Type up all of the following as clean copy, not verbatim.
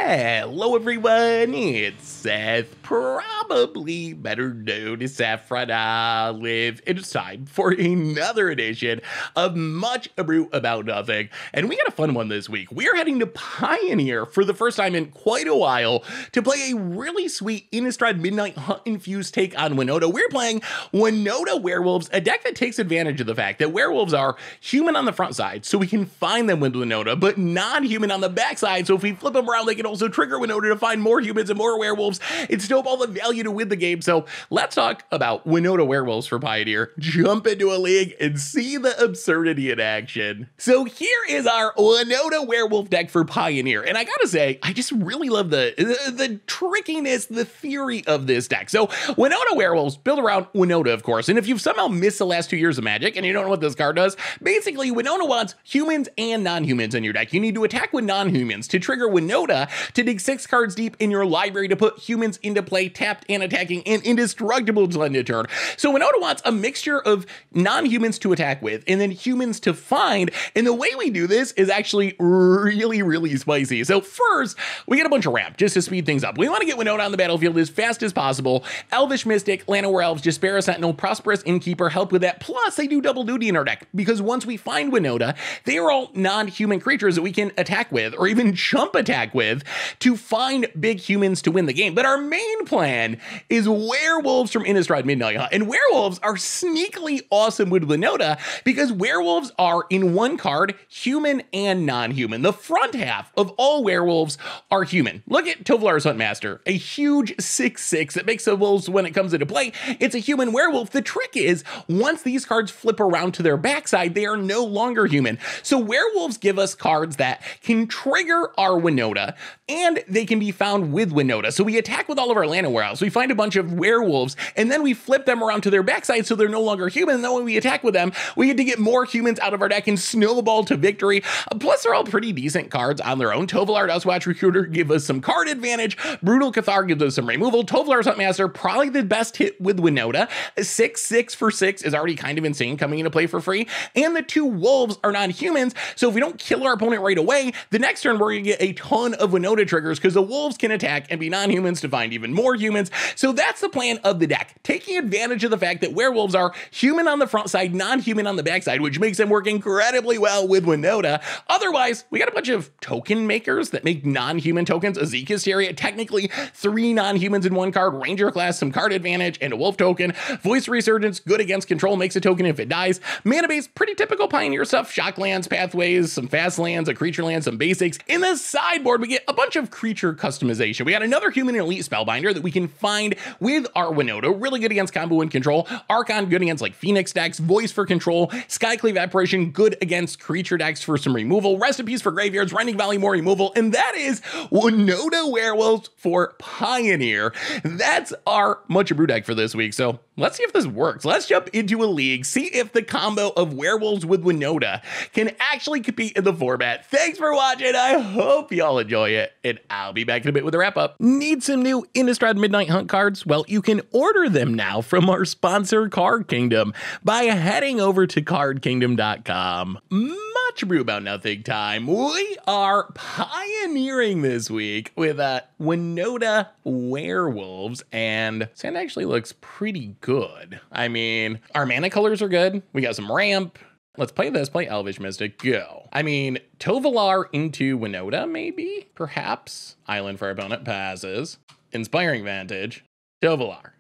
Hello everyone, it's Seth, probably better known as Saffron Olive, and it's time for another edition of Much Abrew About Nothing. And we got a fun one this week. We're heading to Pioneer for the first time in quite a while to play a really sweet Innistrad Midnight Hunt infused take on Winota. We're playing Winota Werewolves, a deck that takes advantage of the fact that werewolves are human on the front side, so we can find them with Winota, but non-human on the back side, so if we flip them around, they can also trigger Winota to find more humans and more werewolves and still have all the value to win the game. So let's talk about Winota Werewolves for Pioneer, jump into a league, and see the absurdity in action. So here is our Winota Werewolf deck for Pioneer, and I gotta say, I just really love the trickiness, the theory of this deck. So Winota Werewolves build around Winota, of course, and if you've somehow missed the last 2 years of Magic and you don't know what this card does, basically Winota wants humans and non-humans in your deck. You need to attack with non-humans to trigger Winota to dig 6 cards deep in your library to put humans into play, tapped and attacking and indestructible to end a turn. So Winota wants a mixture of non-humans to attack with and then humans to find, and the way we do this is actually really spicy. So first, we get a bunch of ramp just to speed things up. We want to get Winota on the battlefield as fast as possible. Elvish Mystic, Llanowar Elves, Jaspera Sentinel, Prosperous Innkeeper help with that, plus they do double duty in our deck, because once we find Winota, they are all non-human creatures that we can attack with, or even jump attack with, to find big humans to win the game. But our main plan is werewolves from Innistrad Midnight Hunt, and werewolves are sneakily awesome with Winota because werewolves are, in one card, human and non-human. The front half of all werewolves are human. Look at Tovolar's Huntmaster, a huge 6/6 that makes the wolves when it comes into play. It's a human werewolf. The trick is, once these cards flip around to their backside, they are no longer human. So werewolves give us cards that can trigger our Winota, and they can be found with Winota. So we attack with all of our Llanowar Elves. We find a bunch of werewolves, and then we flip them around to their backside so they're no longer human. And then when we attack with them, we get to get more humans out of our deck and snowball to victory. Plus, they're all pretty decent cards on their own. Tovolar Dustwatch Recruiter gives us some card advantage. Brutal Cathar gives us some removal. Tovolar's Huntmaster, probably the best hit with Winota. 6/6 for 6 is already kind of insane coming into play for free. And the 2 wolves are non-humans, so if we don't kill our opponent right away, the next turn we're gonna get a ton of Winota triggers because the wolves can attack and be non-humans to find even more humans. So that's the plan of the deck, taking advantage of the fact that werewolves are human on the front side, non-human on the back side, which makes them work incredibly well with Winota. Otherwise, we got a bunch of token makers that make non-human tokens. Azika's Chariot, technically 3 non-humans in 1 card, Ranger class, some card advantage, and a wolf token. Voice Resurgence, good against control, makes a token if it dies. Mana base, pretty typical Pioneer stuff. Shock lands, pathways, some fast lands, a creature land, some basics. In the sideboard, we get a bunch of creature customization. We got another human elite spellbinder that we can find with our Winota, really good against combo and control. Archon, good against like Phoenix decks. Voice for control. Skycleave Apparition, good against creature decks for some removal. Rest in Peace for graveyards. Rending Valley, more removal. And that is Winota Werewolves for Pioneer. That's our Much Abrew deck for this week. So let's see if this works. Let's jump into a league, see if the combo of werewolves with Winota can actually compete in the format. Thanks for watching. I hope y'all enjoy it, and I'll be back in a bit with a wrap up. Need some new Innistrad Midnight Hunt cards? Well, you can order them now from our sponsor, Card Kingdom, by heading over to cardkingdom.com. Much Abrew About Nothing time. We are pioneering this week with Winota Werewolves, and this hand actually looks pretty good. I mean, our mana colors are good. We got some ramp. Let's play this, play Elvish Mystic, go. I mean, Tovolar into Winota, maybe? Perhaps. Island for our opponent, passes. Inspiring Vantage, Tovolar,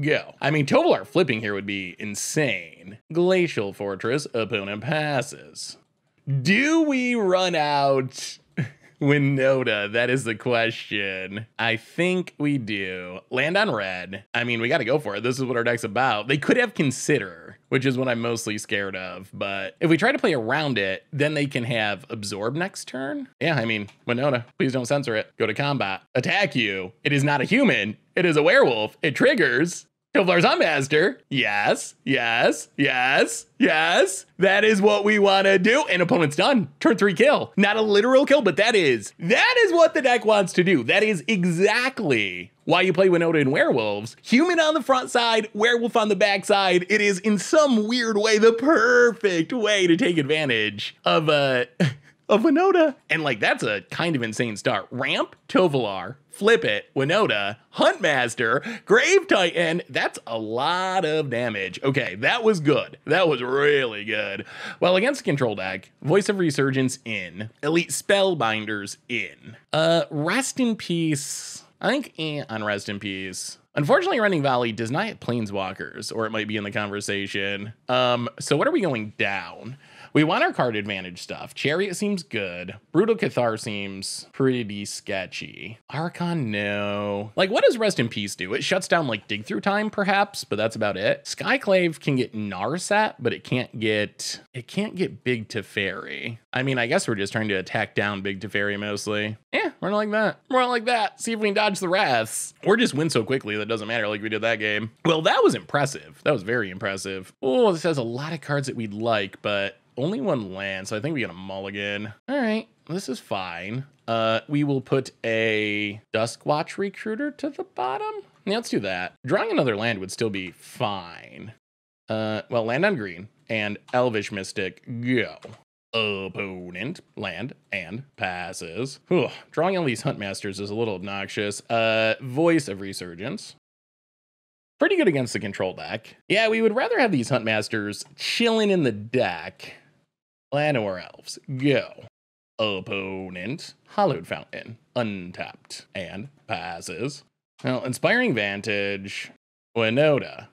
go. I mean, Tovolar flipping here would be insane. Glacial Fortress, opponent passes. Do we run out Winota? That is the question. I think we do. Land on red. I mean, we got to go for it. This is what our deck's about. They could have Consider, which is what I'm mostly scared of. But if we try to play around it, then they can have Absorb next turn. Yeah, I mean, Winota, please don't censor it. Go to combat. Attack you. It is not a human. It is a werewolf. It triggers. Tovolar's Huntmaster. Yes. That is what we want to do. And opponent's done. Turn 3 kill. Not a literal kill, but that is what the deck wants to do. That is exactly why you play Winota and Werewolves. Human on the front side, werewolf on the back side. It is in some weird way the perfect way to take advantage of of Winota. And like, that's a kind of insane start. Ramp, Tovolar, flip it, Winota, Huntmaster, Grave Titan. That's a lot of damage. Okay, that was good. That was really good. Well, against the control deck, Voice of Resurgence in, Elite Spellbinders in. Rest in Peace. I think on Rest in Peace. Unfortunately, Running Valley does not hit Planeswalkers, or it might be in the conversation. So what are we going down? We want our card advantage stuff. Chariot seems good. Brutal Cathar seems pretty sketchy. Archon, no. Like, what does Rest in Peace do? It shuts down, like, Dig Through Time, perhaps, but that's about it. Skyclave can get Narset, but it can't get Big Teferi. I mean, I guess we're just trying to attack down Big Teferi mostly. Yeah, run like that. Run like that. See if we can dodge the Wraths. Or just win so quickly that doesn't matter like we did that game. Well, that was impressive. That was very impressive. Oh, this has a lot of cards that we'd like, but only one land, so I think we get a mulligan. All right, this is fine. We will put a Duskwatch Recruiter to the bottom. Yeah, let's do that. Drawing another land would still be fine. Well, land on green and Elvish Mystic, go. Opponent, land, and passes. Whew. Drawing all these Huntmasters is a little obnoxious. Voice of Resurgence. Pretty good against the control deck. Yeah, we would rather have these Huntmasters chilling in the deck. Llanowar Elves, go. Opponent, Hallowed Fountain, untapped, and passes. Well, Inspiring Vantage, Winota.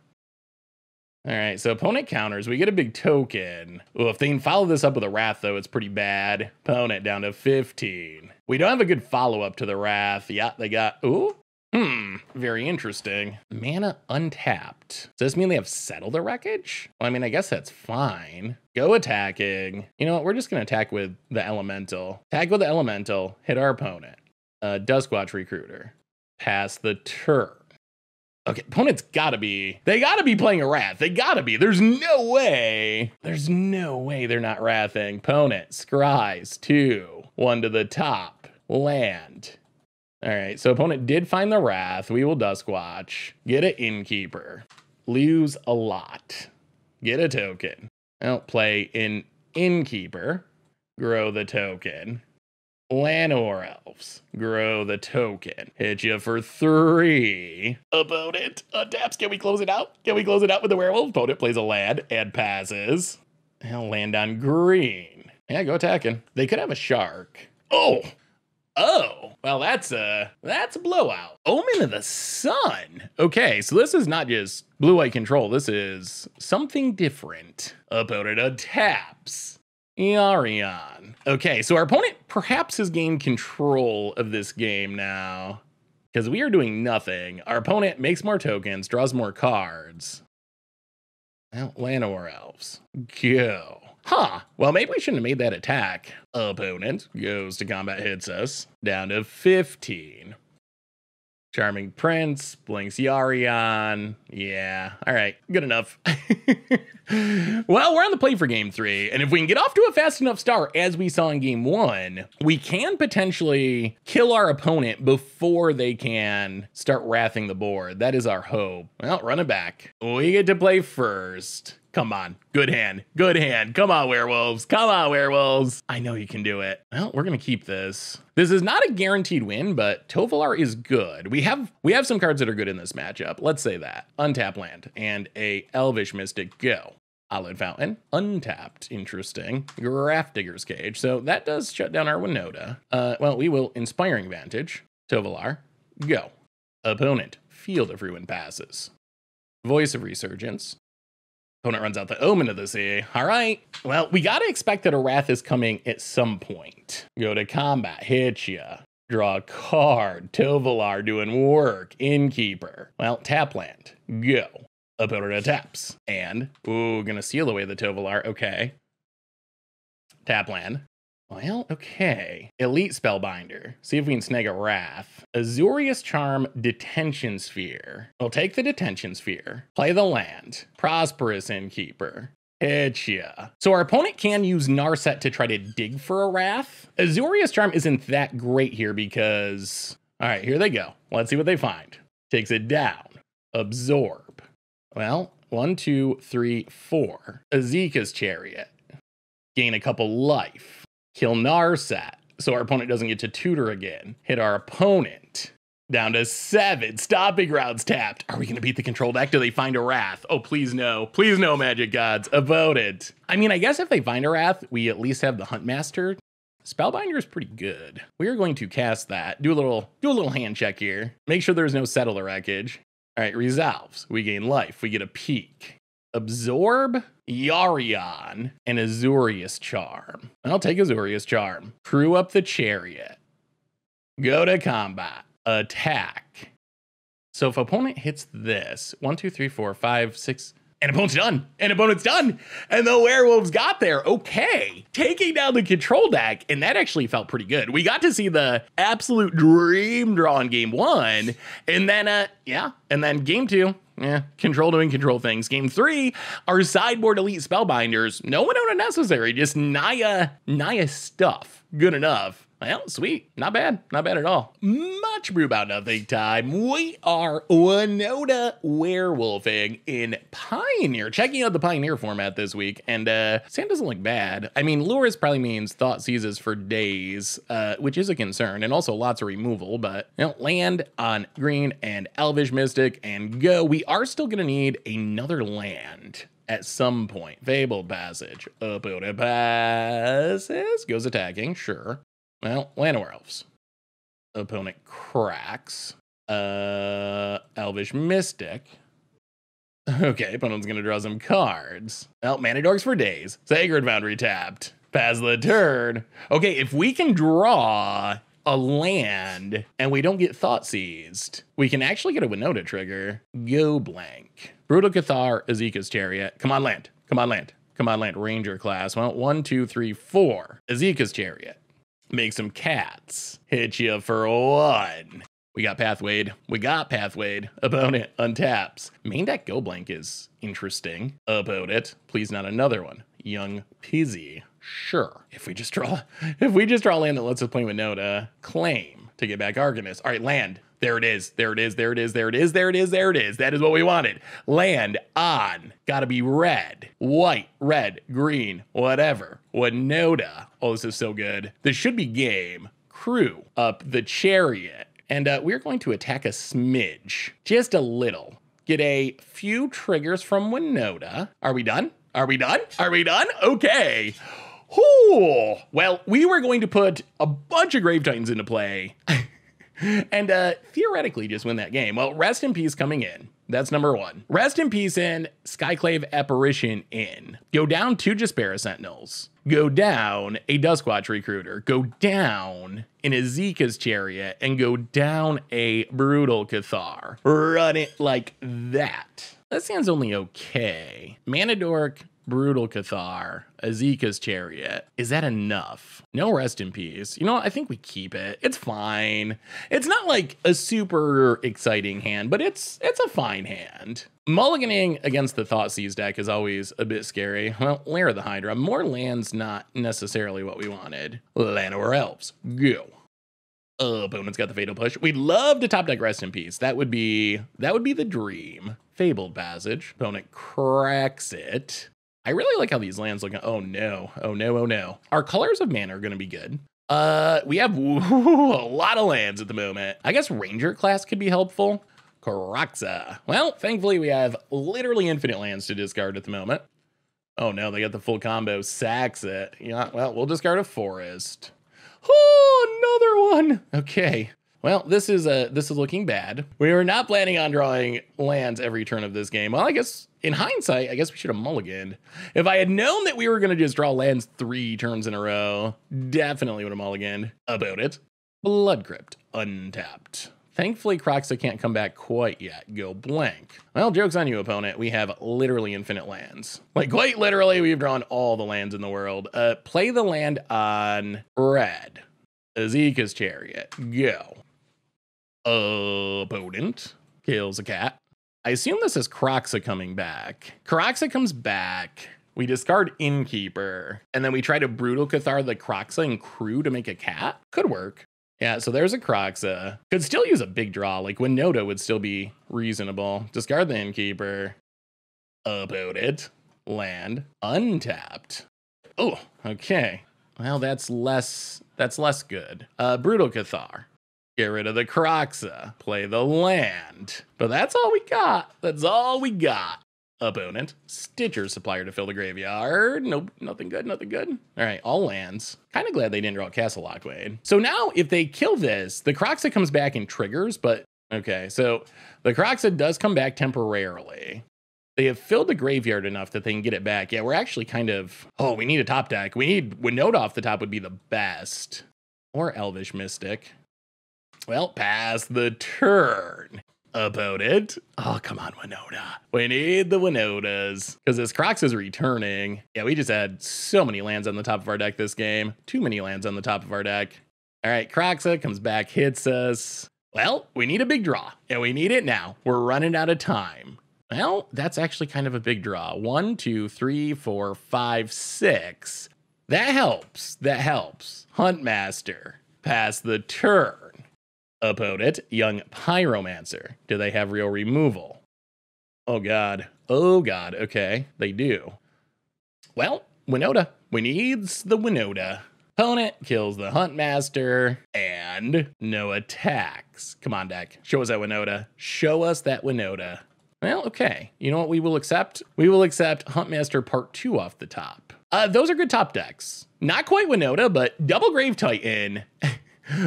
All right, so opponent counters, we get a big token. Oh, if they can follow this up with a Wrath, though, it's pretty bad. Opponent down to 15. We don't have a good follow-up to the Wrath. Yeah, they got, ooh. Very interesting. Mana untapped. Does this mean they have Settle the Wreckage? Well, I mean, I guess that's fine. Go attacking. You know what? We're just going to attack with the Elemental. Attack with the Elemental. Hit our opponent. Duskwatch Recruiter. Pass the turn. Okay, opponent's gotta be. They gotta be playing a Wrath. They gotta be. There's no way. There's no way they're not Wrathing. Opponent, Scries, 2. 1 to the top. Land. All right, so opponent did find the Wrath. We will Duskwatch. Get an Innkeeper. Lose a lot. Get a token. I'll play an Innkeeper. Grow the token. Llanowar Elves. Grow the token. Hit you for 3. Opponent untaps. Can we close it out? Can we close it out with the werewolf? Opponent plays a land and passes. I'll land on green. Yeah, go attacking. They could have a shark. Oh, well, that's a blowout. Omen of the Sun. Okay, so this is not just blue-white control. This is something different. Opponent untaps. Yarion. Okay, so our opponent perhaps has gained control of this game now, because we are doing nothing. Our opponent makes more tokens, draws more cards. Well, Llanowar Elves. Go. Huh, well, maybe we shouldn't have made that attack. Opponent goes to combat, hits us, down to 15. Charming Prince, blinks Yarion. Yeah, all right, good enough. Well, we're on the play for game 3, and if we can get off to a fast enough start, as we saw in game 1, we can potentially kill our opponent before they can start wrathing the board. That is our hope. Well, run it back. We get to play first. Come on, good hand, good hand. Come on, werewolves, come on, werewolves. I know you can do it. Well, we're gonna keep this. This is not a guaranteed win, but Tovolar is good. We have some cards that are good in this matchup. Let's say that. Untap land and a Elvish Mystic, go. Hallowed Fountain, untapped, interesting. Grafdigger's Cage, so that does shut down our Winota. Well, we will Inspiring Vantage. Tovolar, go. Opponent, Field of Ruin passes. Voice of Resurgence. Opponent runs out the Omen of the Sea. All right. Well, we got to expect that a Wrath is coming at some point. Go to combat, hit ya. Draw a card. Tovolar doing work. Innkeeper. Well, tap land. Go. Opponent taps. And, ooh, gonna seal away the Tovolar. Okay. Tap land. Well, okay. Elite Spellbinder. See if we can snag a Wrath. Azorius Charm, Detention Sphere. We'll take the Detention Sphere. Play the land. Prosperous Innkeeper. Hit ya. So our opponent can use Narset to try to dig for a Wrath. Azorius Charm isn't that great here because... All right, here they go. Let's see what they find. Takes it down. Absorb. Well, 1, 2, 3, 4. Azeka's Chariot. Gain a couple life. Kill Narset, so our opponent doesn't get to tutor again. Hit our opponent. Down to 7. Stomping Grounds tapped. Are we going to beat the control deck? Do they find a Wrath? Oh, please no. Please no, Magic Gods. Opponent. I mean, I guess if they find a Wrath, we at least have the Huntmaster. Spellbinder is pretty good. We are going to cast that. Do a little hand check here. Make sure there's no Settle the Wreckage. All right, resolves. We gain life. We get a peek. Absorb, Yarion, and Azorius Charm. I'll take Azorius Charm. Crew up the Chariot. Go to combat. Attack. So if opponent hits this, 1, 2, 3, 4, 5, 6, and opponent's done. And opponent's done. And the werewolves got there. Okay. Taking down the control deck. And that actually felt pretty good. We got to see the absolute dream draw in game 1. And then, And then game 2. Yeah, control doing control things. Game 3, our sideboard elite spellbinders. No one unnecessary. Just Naya stuff. Good enough. Well, sweet. Not bad. Not bad at all. Much brew about nothing time. We are Winota Werewolfing in Pioneer. Checking out the Pioneer format this week. And Sand doesn't look bad. I mean, Lures probably means Thought Seizes for days, which is a concern. And also lots of removal. But, land on green and Elvish Mystic and go. We are still going to need another land at some point. Fabled Passage. Opponent passes. Goes attacking. Sure. Well, Land of Werewolves. Opponent cracks. Elvish Mystic. Okay, opponent's gonna draw some cards. Well, Mana Dorks for days. Sacred Foundry tapped. Pass the turn. Okay, if we can draw a land and we don't get Thought Seized, we can actually get a Winota trigger. Go blank. Brutal Cathar, Azeka's Chariot. Come on, land. Come on, land. Come on, land. Ranger class. Well, 1, 2, 3, 4. Azeka's Chariot. Make some cats. Hit you for 1. We got Pathwayed. We got Pathwayed. Opponent untaps. Main deck go blank is interesting. Opponent. Please not another one. Young Pizzy. Sure. If we just draw a land that lets us play Winota, claim to get back Arcanist. All right, land. There it is. There it is. There it is. There it is. There it is. There it is. That is what we wanted. Land on. Gotta be red, white, red, green, whatever. Winota. Oh, this is so good. This should be game. Crew up the Chariot. And we're going to attack a smidge. Just a little. Get a few triggers from Winota. Are we done? Are we done? Are we done? Okay. Ooh. Well, we were going to put a bunch of Grave Titans into play. And theoretically just win that game. Well, Rest in Peace coming in. That's number 1. Rest in Peace in, Skyclave Apparition in. Go down 2 Jaspera Sentinels. Go down a Duskwatch Recruiter. Go down an Azeka's Chariot. And go down a Brutal Cathar. Run it like that. That sounds only okay. Mana Dork, Brutal Cathar, Azeka's Chariot. Is that enough? No Rest in Peace. You know what? I think we keep it. It's fine. It's not like a super exciting hand, but it's a fine hand. Mulliganing against the Thoughtseize deck is always a bit scary. Well, Lair of the Hydra. More lands, not necessarily what we wanted. Land of Werewolves. Go. Opponent's got the Fatal Push. We'd love to top deck Rest in Peace. That would be the dream. Fabled Passage. Opponent cracks it. I really like how these lands look. Oh no. Oh no. Oh no. Our colors of mana are going to be good. We have a lot of lands at the moment. I guess Ranger class could be helpful. Caraxa. Well, thankfully we have literally infinite lands to discard at the moment. Oh no, they got the full combo. Sacks it. Yeah, well, we'll discard a Forest. Oh, another one. Okay. Well, this is looking bad. We were not planning on drawing lands every turn of this game. Well, I guess in hindsight, I guess we should have mulliganed. If I had known that we were going to just draw lands 3 turns in a row, definitely would have mulliganed. About it. Blood Crypt, untapped. Thankfully, Croxa can't come back quite yet. Go blank. Well, joke's on you, opponent. We have literally infinite lands. Like, quite literally, we've drawn all the lands in the world. Play the land on red. Azeka's Chariot. Go. Opponent kills a cat. I assume this is Croxa coming back. Croxa comes back. We discard Innkeeper. And then we try to Brutal Cathar the Croxa and Crew to make a cat. Could work. Yeah, so there's a Croxa. Could still use a big draw. Like Winota would still be reasonable. Discard the Innkeeper. Opponent. Land. Untapped. Oh, okay. Well, that's less good. Brutal Cathar. Get rid of the Kroxa. Play the land. But that's all we got. That's all we got. Opponent. Stitcher Supplier to fill the graveyard. Nope, nothing good, nothing good. All right, all lands. Kind of glad they didn't draw Castle Lockwade. So now if they kill this, the Kroxa comes back and triggers, but okay, so the Kroxa does come back temporarily. They have filled the graveyard enough that they can get it back. Yeah, we're actually kind of, oh, we need a top deck. We need Winota off the top would be the best. Or Elvish Mystic. Well, pass the turn. Opponent. Oh, come on, Winota. We need the Winotas. Because this Kroxa is returning. Yeah, we just had so many lands on the top of our deck this game. Too many lands on the top of our deck. All right, Kroxa comes back, hits us. Well, we need a big draw. And we need it now. We're running out of time. Well, that's actually kind of a big draw. 1, 2, 3, 4, 5, 6. That helps. That helps. Huntmaster. Pass the turn. Opponent, Young Pyromancer. Do they have real removal? Oh god. Oh god. Okay, they do. Well, Winota. We needs the Winota. Opponent kills the Huntmaster and no attacks. Come on, deck. Show us that Winota. Show us that Winota. Well, okay. You know what we will accept? We will accept Huntmaster Part 2 off the top. Those are good top decks. Not quite Winota, but Double Grave Titan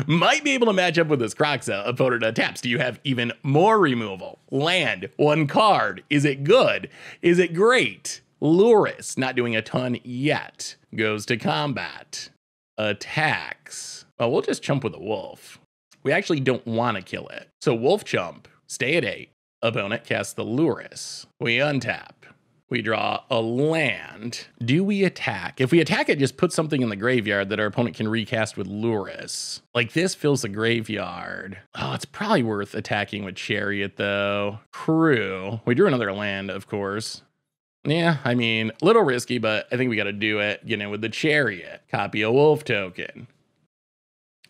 might be able to match up with this Kroxa. Opponent taps. Do you have even more removal? Land, 1 card. Is it good? Is it great? Luris, not doing a ton yet. Goes to combat. Attacks. Well, we'll just chump with a wolf. We actually don't want to kill it. So wolf chump. Stay at 8. Opponent casts the Luris. We untap. We draw a land. Do we attack? If we attack it, just put something in the graveyard that our opponent can recast with Luris. Like this fills the graveyard. Oh, it's probably worth attacking with Chariot though. Crew. We drew another land, of course. Yeah, I mean, a little risky, but I think we got to do it. Get in with the Chariot. Copy a wolf token.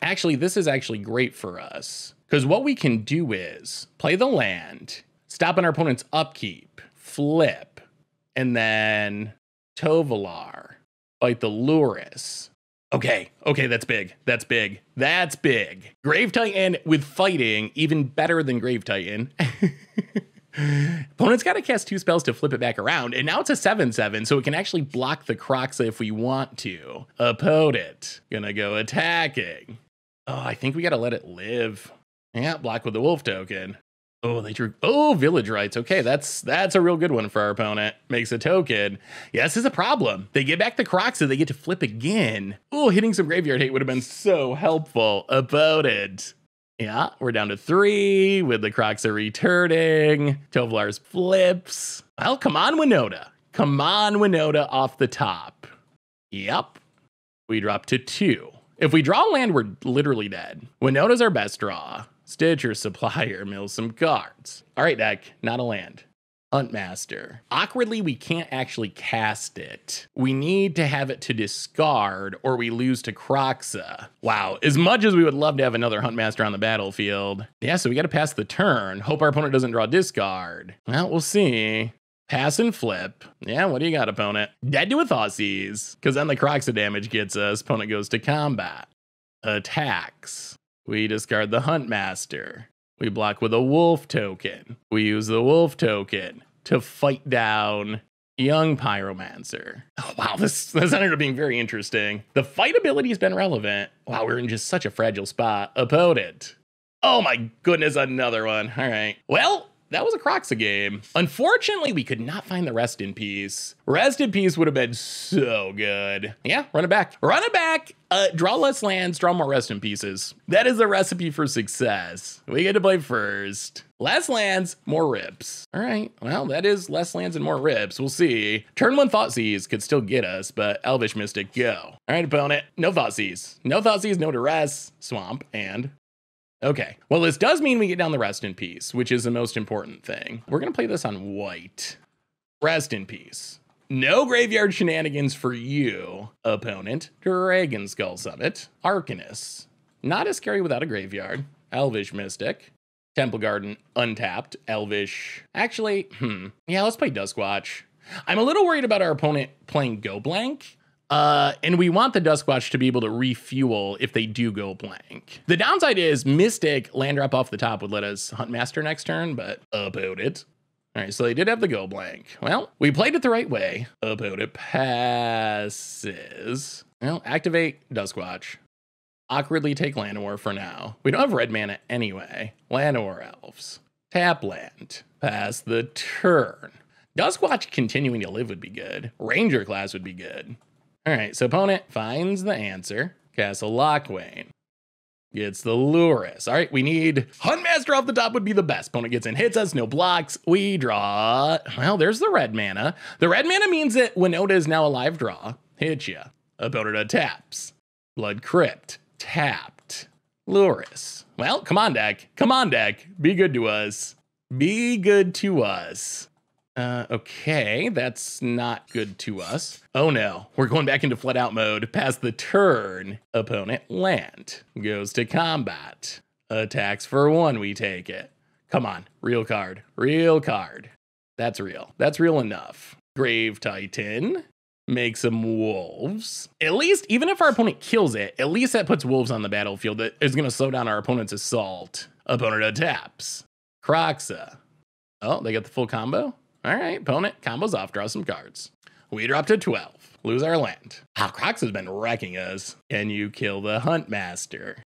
Actually, this is actually great for us. Because what we can do is play the land, stop on our opponent's upkeep, flip, and then Tovolar, fight the Luris. Okay, that's big. That's big. That's big. Grave Titan with fighting, even better than Grave Titan. Opponent's got to cast 2 spells to flip it back around, and now it's a 7/7, so it can actually block the Kroxa if we want to. Opponent, gonna go attacking. Oh, I think we gotta let it live. Yeah, block with the wolf token. Oh, they drew, oh, Village Rites. Okay, that's a real good one for our opponent. Makes a token. Yeah, this is a problem. They get back the Kroxa, they get to flip again. Oh, hitting some graveyard hate would have been so helpful. Opponent. Yeah, we're down to 3 with the Kroxa returning. Tovolar's flips. Well, come on, Winota. Come on, Winota off the top. Yep. We drop to 2. If we draw land, we're literally dead. Winota's our best draw. Stitcher Supplier mills some cards. All right, deck, not a land. Huntmaster. Awkwardly, we can't actually cast it. We need to have it to discard or we lose to Kroxa. Wow, as much as we would love to have another Huntmaster on the battlefield. Yeah, so we got to pass the turn. Hope our opponent doesn't draw discard. Well, we'll see. Pass and flip. Yeah, what do you got, opponent? Dead to a Thoughtseize, because then the Kroxa damage gets us. Opponent goes to combat. Attacks. We discard the Huntmaster. We block with a wolf token. We use the wolf token to fight down Young Pyromancer. Oh, wow, this ended up being very interesting. The fight ability has been relevant. Wow, we're in just such a fragile spot. Opponent. Oh my goodness, another one. All right. Well, that was a Kroxa game. Unfortunately, we could not find the Rest in Peace. Rest in Peace would have been so good. Yeah, run it back. Run it back. Draw less lands, draw more Rest in Pieces. That is the recipe for success. We get to play first. Less lands, more rips. All right, well, that is less lands and more rips. We'll see. Turn 1 Thoughtseize could still get us, but Elvish Mystic, go. All right, opponent, no Thoughtseize. No Thoughtseize, no Duress, Swamp, and okay, well, this does mean we get down the Rest in Peace, which is the most important thing. We're gonna play this on white. Rest in Peace. No graveyard shenanigans for you, opponent. Dragon Skull Summit. Arcanist. Not as scary without a graveyard. Elvish Mystic. Temple Garden, untapped. Elvish. Actually, yeah, let's play Duskwatch. I'm a little worried about our opponent playing Go Blank. And we want the Duskwatch to be able to refuel if they do go blank. The downside is Mystic land drop off the top would let us Huntmaster next turn, but about it. All right, so they did have the go blank. Well, we played it the right way. About it passes. Well, activate Duskwatch. Awkwardly take Llanowar for now. We don't have red mana anyway. Llanowar Elves. Tap land. Pass the turn. Duskwatch continuing to live would be good. Ranger class would be good. All right, so opponent finds the answer. Castle Lockwain. Gets the Lurrus. All right, we need Huntmaster off the top would be the best. Opponent gets in, hits us, no blocks. We draw. Well, there's the red mana. The red mana means that Winota is now a live draw. Hit ya. Opponent taps. Blood Crypt. Tapped. Lurrus. Well, come on, deck. Come on, deck. Be good to us. Be good to us. Okay, that's not good to us. Oh no, we're going back into flat out mode. Pass the turn. Opponent land. Goes to combat. Attacks for 1, we take it. Come on, real card. Real card. That's real. That's real enough. Grave Titan. Make some wolves. At least, even if our opponent kills it, at least that puts wolves on the battlefield. That is going to slow down our opponent's assault. Opponent taps. Kroxa. Oh, they got the full combo? All right, opponent combos off, draw some cards. We drop to 12, lose our land. Wow, Crocs has been wrecking us. Can you kill the Huntmaster?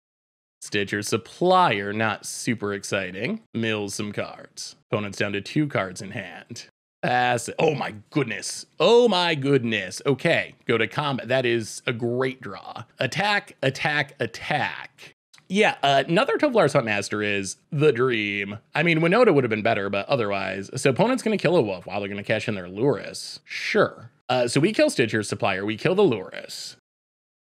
Stitcher Supplier, not super exciting. Mills some cards. Opponent's down to 2 cards in hand. Pass it. Oh my goodness. Oh my goodness. Okay, go to combat. That is a great draw. Attack, attack, attack. Yeah, another Tovolar's Huntmaster is the dream. I mean, Winota would have been better, but otherwise. So opponent's going to kill a wolf while they're going to cash in their Lurrus. Sure. So we kill Stitcher's Supplier. We kill the Lurrus.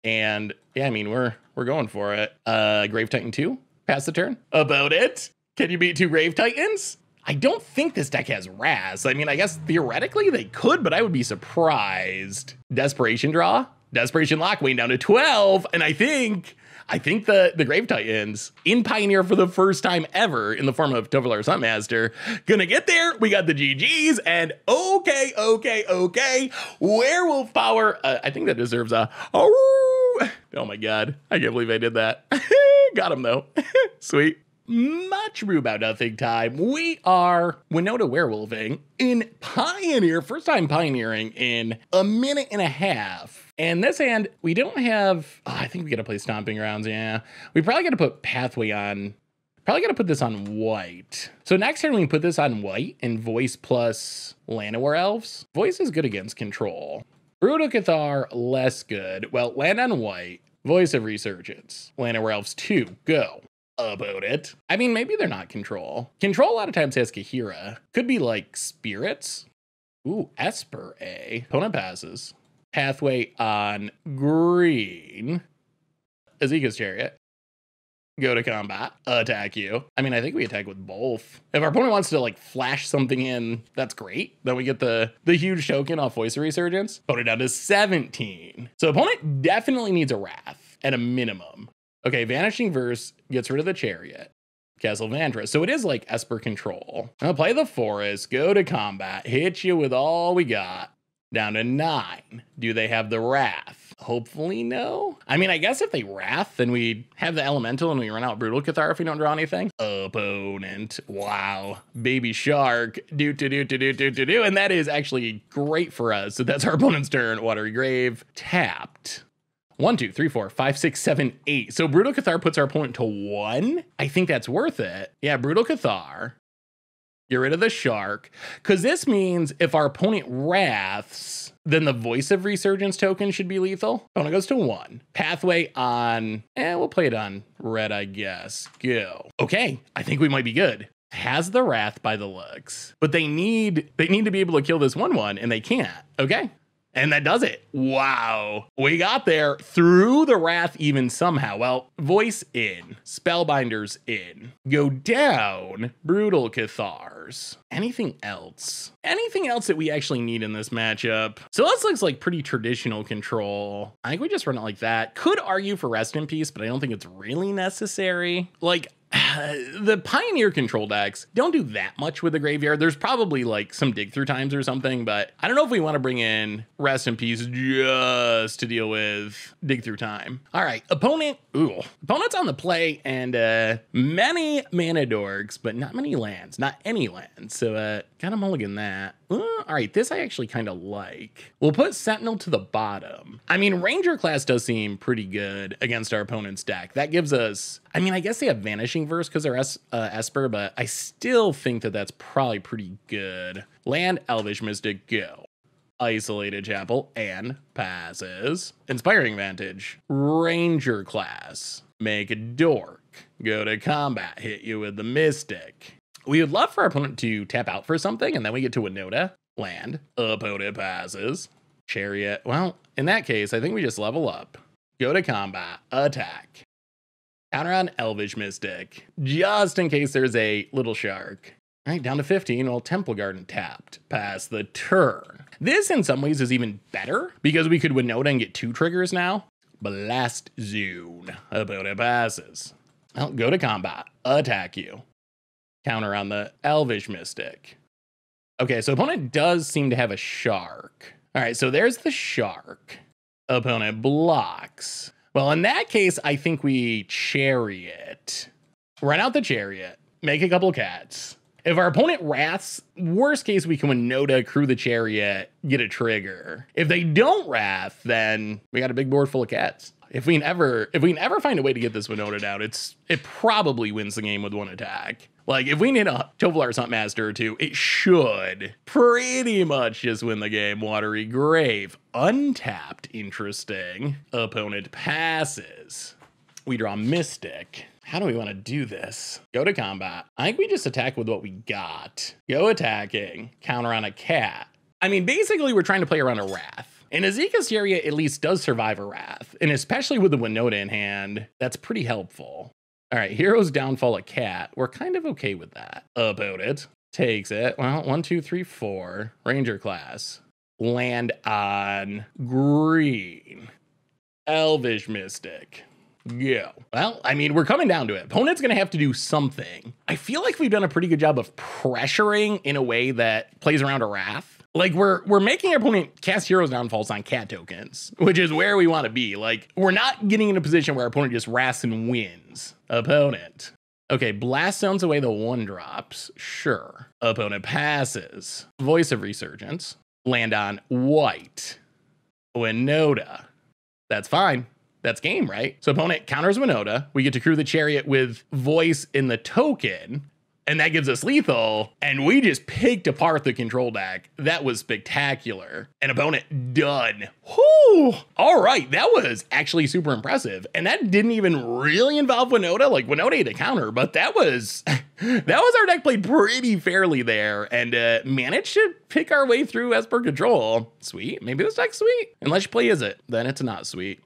And yeah, I mean, we're going for it. Grave Titan 2, pass the turn. About it. Can you beat 2 Grave Titans? I don't think this deck has Raz. I mean, I guess theoretically they could, but I would be surprised. Desperation draw. Desperation Lockwain down to 12. And I think the Grave Titans in Pioneer for the first time ever in the form of Tovolar's Huntmaster. Gonna get there. We got the GGs and okay. Werewolf power. I think that deserves a oh my God. I can't believe I did that. Got him though. Sweet. Much Brew About Nothing time. We are Winota Werewolving in Pioneer. First time pioneering in a minute and a half. And this hand, we don't have, I think we got to play Stomping Grounds, yeah. We probably got to put Pathway on, probably got to put this on white. So next turn we can put this on white and Voice plus Llanowar Elves. Voice is good against control. Brutal Cathar, less good. Well, land on white, Voice of Resurgence. Llanowar Elves 2, go. About it. I mean, maybe they're not control. Control a lot of times has Kahira. Could be like spirits. Ooh, Esper A. Opponent passes. Pathway on green. Azeka's Chariot. Go to combat. Attack you. I mean, I think we attack with both. If our opponent wants to like flash something in, that's great. Then we get the huge token off Voice of Resurgence. Put it down to 17. So opponent definitely needs a Wrath at a minimum. Okay, Vanishing Verse gets rid of the Chariot. Castle Vantress. So it is like Esper control. I'll play the Forest, go to combat, hit you with all we got. Down to 9. Do they have the Wrath? Hopefully no. I mean, I guess if they Wrath, then we have the Elemental and we run out Brutal Cathar if we don't draw anything. Opponent. Wow. Baby Shark. Do. And that is actually great for us. So that's our opponent's turn. Watery Grave. Tapped. 1, 2, 3, 4, 5, 6, 7, 8. So Brutal Cathar puts our opponent to 1. I think that's worth it. Yeah, Brutal Cathar. Get rid of the Shark. Because this means if our opponent Wraths, then the Voice of Resurgence token should be lethal. Opponent goes to 1. Pathway on, we'll play it on red, I guess. Go. Okay, I think we might be good. Has the Wrath by the looks. But they need to be able to kill this 1/1, and they can't. Okay. And that does it. Wow. We got there through the Wrath even somehow. Well, Voice in. Spellbinders in. Go down. Brutal Cathars. Anything else? Anything else that we actually need in this matchup? So this looks like pretty traditional control. I think we just run it like that. Could argue for Rest in Peace, but I don't think it's really necessary. Like, the Pioneer control decks don't do that much with the graveyard. There's probably like some dig through times or something, but I don't know if we want to bring in Rest in Peace just to deal with dig through time. All right, opponent. Ooh, opponent's on the play and many mana dorks, but not many lands, not any lands. So gotta mulligan that. All right, this I actually kind of like. We'll put Sentinel to the bottom. I mean, Ranger class does seem pretty good against our opponent's deck. That gives us, I mean, I guess they have Vanishing Verse because they're Esper, but I still think that that's probably pretty good. Land, Elvish Mystic, go. Isolated Chapel, and passes. Inspiring Vantage, Ranger class, make a dork. Go to combat, hit you with the Mystic. We would love for our opponent to tap out for something, and then we get to Winota, land, opponent passes, Chariot. Well, in that case, I think we just level up. Go to combat, attack. Counter on Elvish Mystic, just in case there's a little shark. All right, down to 15, well, Temple Garden tapped, pass the turn. This, in some ways, is even better, because we could Winota and get 2 triggers now. Blast Zone, opponent passes. Well, go to combat, attack you. Counter on the Elvish Mystic. Okay, so opponent does seem to have a shark. All right, so there's the shark. Opponent blocks. Well, in that case, I think we Chariot. Run out the Chariot, make a couple cats. If our opponent wraths, worst case, we can Winota, crew the Chariot, get a trigger. If they don't wrath, then we got a big board full of cats. If we can ever find a way to get this Winota down, it probably wins the game with 1 attack. Like, if we need a Tovolar's Huntmaster or 2, it should pretty much just win the game. Watery Grave, untapped, interesting. Opponent passes. We draw Mystic. How do we want to do this? Go to combat. I think we just attack with what we got. Go attacking, counter on a cat. I mean, basically, we're trying to play around a Wrath. And Azeka's Chariot at least does survive a Wrath. And especially with the Winota in hand, that's pretty helpful. All right, Hero's Downfall, a cat. We're kind of okay with that. Opponent takes it. Well, 1, 2, 3, 4. Ranger class. Land on green. Elvish Mystic. Go. Well, I mean, we're coming down to it. Opponent's going to have to do something. I feel like we've done a pretty good job of pressuring in a way that plays around a Wrath. Like, we're making our opponent cast Heroes Downfalls on cat tokens, which is where we want to be. Like, we're not getting in a position where our opponent just wraths and wins. Opponent. Okay, Blast Zones away the 1-drops. Sure. Opponent passes. Voice of Resurgence. Land on white. Winota. That's fine. That's game, right? So opponent counters Winota. We get to crew the Chariot with Voice in the token. And that gives us lethal, and we just picked apart the control deck. That was spectacular. An opponent done. Whoo! All right, that was actually super impressive. And that didn't even really involve Winota. Like, Winota had a counter, but that was our deck played pretty fairly there, and managed to pick our way through as per control. Sweet, maybe this deck's sweet. Unless you play Is It, then it's not sweet.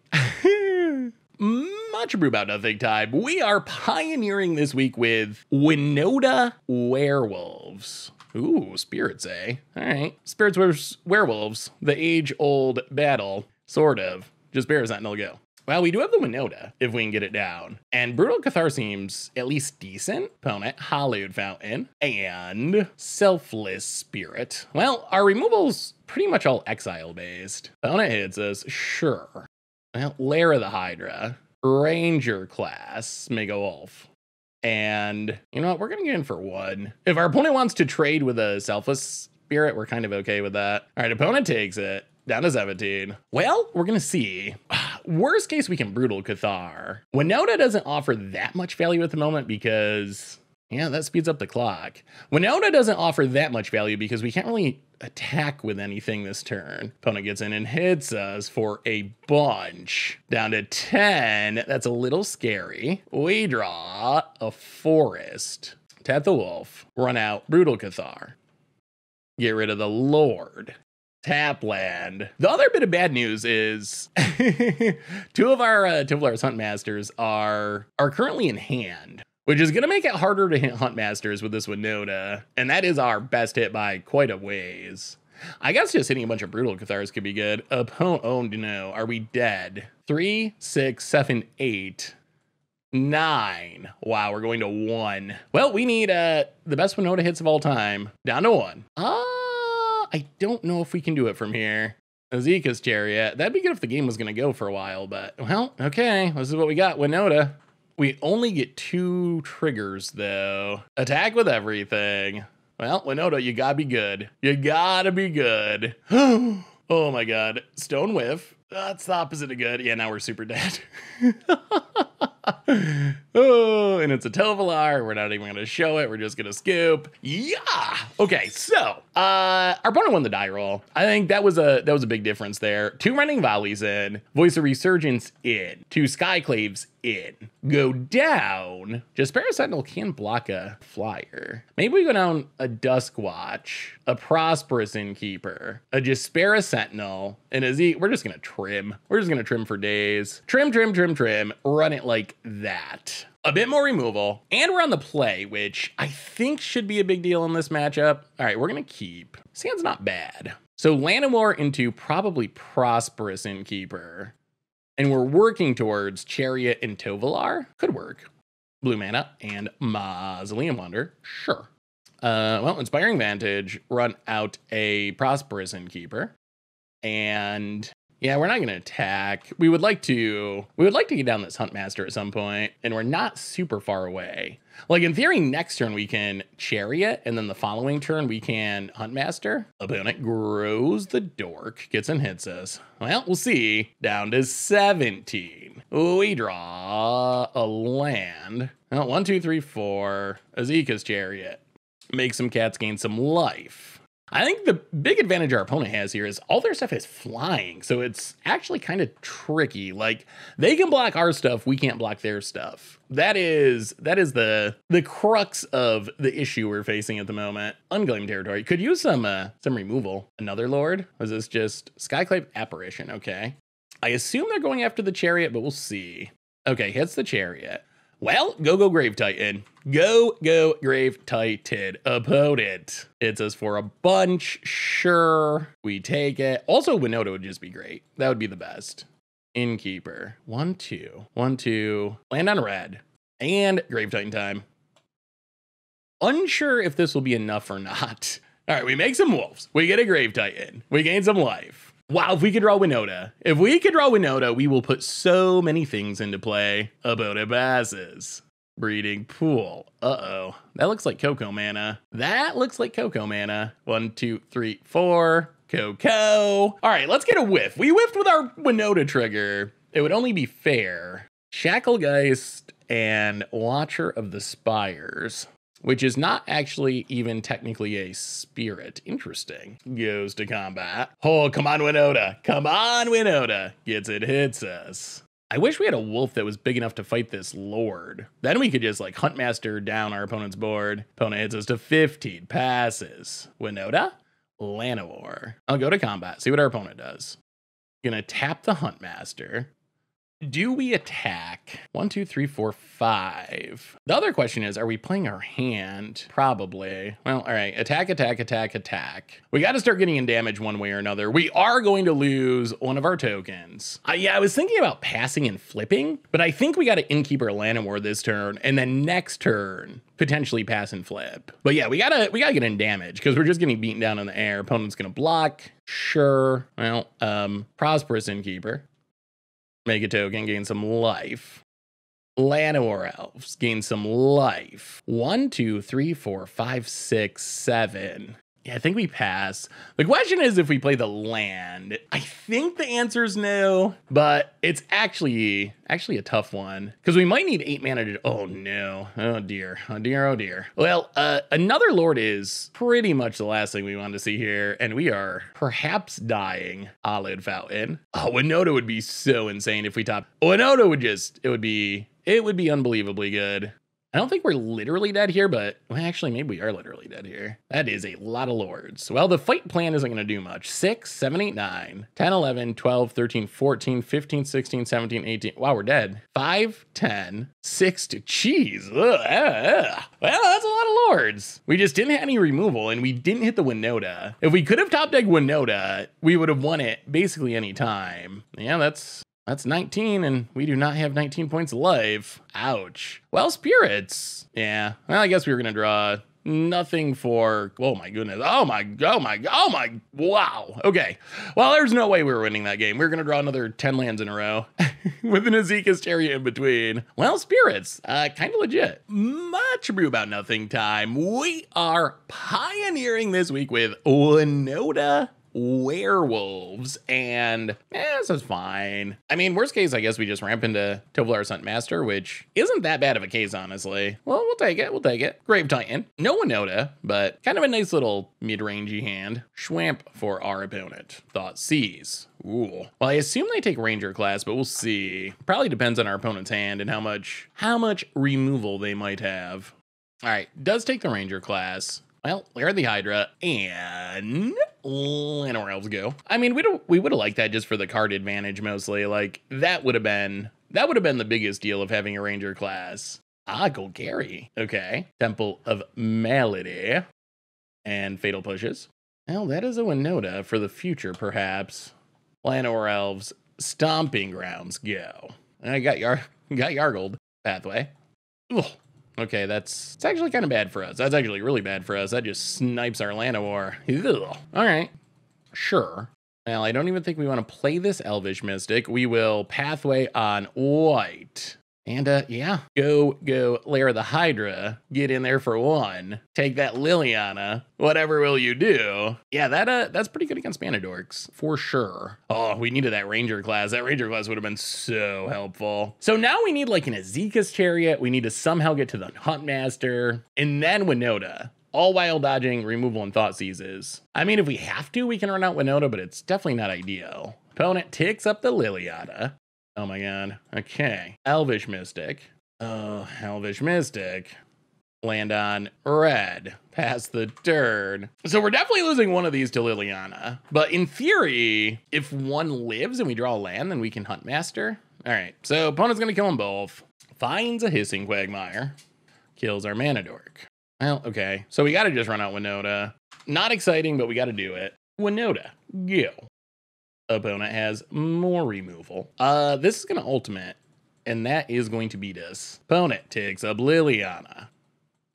Much ado about nothing time. We are pioneering this week with Winota Werewolves. Ooh, spirits, eh? All right. Spirits versus werewolves. The age-old battle. Sort of. Just Bear Sentinel go. Well, we do have the Winota, if we can get it down. And Brutal Cathar seems at least decent. Opponent, Hallowed Fountain, and Selfless Spirit. Well, our removal's pretty much all exile-based. Opponent hits us, sure. Well, Lair of the Hydra, Ranger class, Mega Wolf. And you know what? We're going to get in for 1. If our opponent wants to trade with a Selfless Spirit, we're kind of okay with that. All right, opponent takes it. Down to 17. Well, we're going to see. Worst case, we can Brutal Cathar. Winota doesn't offer that much value at the moment because, yeah, that speeds up the clock. Winota doesn't offer that much value because we can't really attack with anything this turn. Opponent gets in and hits us for a bunch. Down to 10. That's a little scary. We draw a Forest. Tap the Wolf. Run out Brutal Cathar. Get rid of the Lord. Tap land. The other bit of bad news is 2 of our Tovolar's Huntmasters are currently in hand, which is going to make it harder to hit Huntmasters with this Winota, and that is our best hit by quite a ways. I guess just hitting a bunch of Brutal Cathars could be good. Oh no, are we dead? 3, 6, 7, 8, 9. Wow, we're going to 1. Well, we need the best Winota hits of all time. Down to 1. I don't know if we can do it from here. Azeka's Chariot. That'd be good if the game was going to go for a while, but, well, okay. This is what we got, Winota. We only get 2 triggers, though. Attack with everything. Well, Winota, you gotta be good. You gotta be good. Oh my god. Stone Whiff. That's the opposite of good. Yeah, now we're super dead. Oh, and it's a Tovolar. We're not even going to show it. We're just going to scoop. Yeah. Okay, so our opponent won the die roll. I think that was a big difference there. 2 Running Volleys in, Voice of Resurgence in, 2 Skyclaves in. Go down. Jaspera Sentinel can block a flyer. Maybe we go down a Duskwatch, a Prosperous Innkeeper, a Jaspera Sentinel, and a Z. We're just going to trim. We're just going to trim for days. Trim, trim, trim, trim. Run it like that. A bit more removal, and we're on the play, which I think should be a big deal in this matchup. All right, we're going to keep. This hand's not bad. So Llanowar into probably Prosperous Innkeeper. And we're working towards Chariot and Tovolar. Could work. Blue mana and Mausoleum Wonder. Sure. Well, Inspiring Vantage, run out a Prosperous Innkeeper. And yeah, we're not going to attack. We would like to get down this Huntmaster at some point, and we're not super far away. Like, in theory, next turn we can Chariot, and then the following turn we can Huntmaster. Opponent grows the Dork, gets and hits us. Well, we'll see. Down to 17. We draw a land. Well, 1, 2, 3, 4. Azeka's Chariot. Make some cats gain some life. I think the big advantage our opponent has here is all their stuff is flying, so it's actually kind of tricky. Like, they can block our stuff, we can't block their stuff. That is the crux of the issue we're facing at the moment. Unclaimed territory. Could use some removal. Another Lord? Was this just Skyclave Apparition? Okay. I assume they're going after the Chariot, but we'll see. Okay, hits the Chariot. Well, go Grave Titan. Go Grave Titan. Opponent. Hits us for a bunch. Sure. We take it. Also, Winota would just be great. That would be the best. Innkeeper. 1, 2. 1, 2. Land on red. And Grave Titan time. Unsure if this will be enough or not. All right, we make some wolves. We get a Grave Titan. We gain some life. Wow, if we could draw Winota. If we could draw Winota, we will put so many things into play. Opponent passes. Breeding Pool. Uh-oh. That looks like Coco mana. That looks like Coco mana. 1, 2, 3, 4. Coco. All right, let's get a whiff. We whiffed with our Winota trigger. It would only be fair. Shacklegeist and Watcher of the Spires, which is not actually even technically a spirit. Interesting. Goes to combat. Oh, come on, Winota. Come on, Winota. Gets it, hits us. I wish we had a wolf that was big enough to fight this Lord. Then we could just like Huntmaster down our opponent's board. Opponent hits us to 15. Passes. Winota? Llanowar. I'll go to combat. See what our opponent does. Gonna tap the Huntmaster. Do we attack? 1, 2, 3, 4, 5. The other question is, are we playing our hand? Probably. Well, all right. Attack, attack, attack, attack. We got to start getting in damage one way or another. We are going to lose one of our tokens. Yeah, I was thinking about passing and flipping, but I think we got to Innkeeper Llanowar this turn, and then next turn, potentially pass and flip. But yeah, we gotta get in damage because we're just getting beaten down in the air. Opponent's gonna block. Sure. Well, Prosperous Innkeeper. Make a token, gain some life. Llanowar Elves, gain some life. 1, 2, 3, 4, 5, 6, 7. Yeah, I think we pass. The question is if we play the land. I think the answer is no, but it's actually a tough one because we might need 8 mana to, oh no, oh dear, oh dear, oh dear. Well, another Lord is pretty much the last thing we want to see here, and we are perhaps dying. Olive Fountain. Oh, Winota would be so insane if we top. Winota would just, it would be unbelievably good. I don't think we're literally dead here, but well, actually, maybe we are literally dead here. That is a lot of Lords. Well, the fight plan isn't going to do much. 6, 7, 8, 9, 10, 11, 12, 13, 14, 15, 16, 17, 18. Wow, we're dead. 5, 10, 6 to cheese. Well, that's a lot of Lords. We just didn't have any removal, and we didn't hit the Winota. If we could have top decked Winota, we would have won it basically any time. Yeah, that's That's 19, and we do not have 19 points of life. Ouch. Well, spirits. Yeah, well, I guess we were gonna draw nothing for, oh my goodness. Oh my, wow. Okay. Well, there's no way we were winning that game. We were gonna draw another 10 lands in a row with an Azeka's Chariot in between. Well, spirits, kind of legit. Much brew about nothing time. We are pioneering this week with Winota Werewolves, and this is fine. I mean, worst case, I guess we just ramp into Tovolar's Huntmaster, which isn't that bad of a case, honestly. Well, we'll take it, we'll take it. Grave Titan, no Winota, but kind of a nice little mid-rangey hand. Schwamp for our opponent. Thought Seize. Ooh. Well, I assume they take Ranger class, but we'll see. Probably depends on our opponent's hand and how much removal they might have. All right, does take the Ranger class. Well, Lair of the Hydra and Winota Werewolves go. I mean, we would have liked that just for the card advantage mostly. Like that would have been the biggest deal of having a Ranger class. Ah, Golgari. Okay. Temple of Malady and Fatal Pushes. Well, that is a Winota for the future, perhaps. Winota Werewolves Stomping Grounds go. And I got Yargled Pathway. Ugh. Okay, it's actually kind of bad for us. That's actually really bad for us. That just snipes our Llanowar. Ugh. All right, sure. Well, I don't even think we want to play this Elvish Mystic. We will Pathway on white. And yeah, go Lair of the Hydra. Get in there for one. Take that Liliana. Whatever will you do? Yeah, that's pretty good against Mana Dorks, for sure. Oh, we needed that Ranger class. That Ranger class would have been so helpful. So now we need like an Azeka's Chariot. We need to somehow get to the Huntmaster. And then Winota. All while dodging removal and thought seizes. I mean, if we have to, we can run out Winota, but it's definitely not ideal. Opponent takes up the Liliana. Oh my god. Okay. Elvish Mystic. Oh, Elvish Mystic. Land on red. Pass the turn. So we're definitely losing one of these to Liliana. But in theory, if one lives and we draw a land, then we can Huntmaster. Alright, so opponent's gonna kill them both. Finds a Hissing Quagmire. Kills our Mana Dork. Well, okay. So we gotta just run out Winota. Not exciting, but we gotta do it. Winota. Go. Opponent has more removal. This is gonna ultimate, and that is going to beat us. Opponent takes up Liliana.